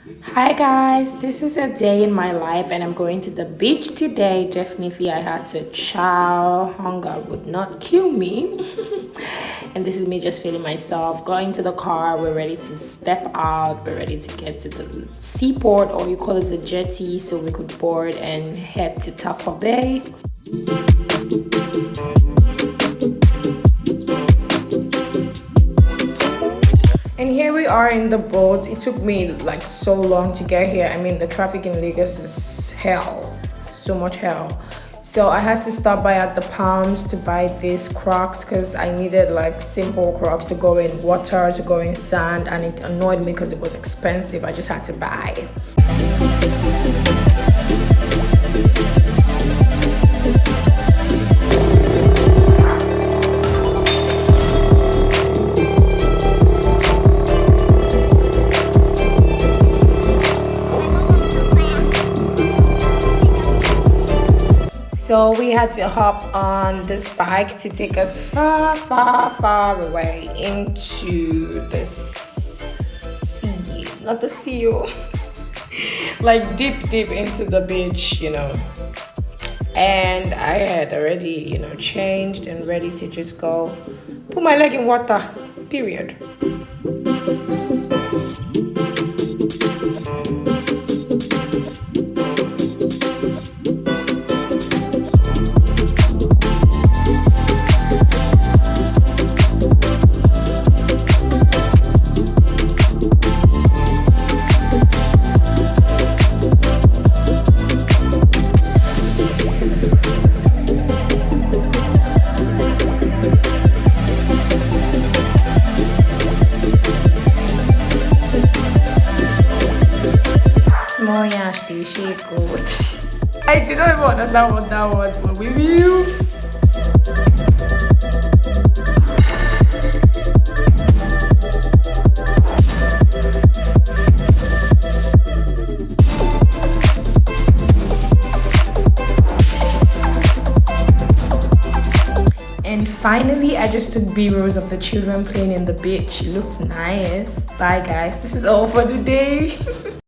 Hi guys, this is a day in my life and I'm going to the beach today. Definitely I had to chow. Hunger would not kill me. And this is me just feeling myself. Going to the car, we're ready to step out. We're ready to get to the seaport, or you call it the jetty, so we could board and head to Takwabay. And here we are in the boat. It took me like so long to get here. I mean, the traffic in Lagos is hell, so much hell. So I had to stop by at the Palms to buy these Crocs because I needed like simple Crocs to go in water, to go in sand, and it annoyed me because it was expensive. I just had to buy. So we had to hop on this bike to take us far, far, far away into the sea. Not the sea, oh. Like deep, deep into the beach, And I had already, changed and ready to just go put my leg in water, period. Small yash, they shake out. I did not even understand what that was, but we will. And finally, I just took B-rolls of the children playing in the beach. It looked nice. Bye guys, this is all for the day.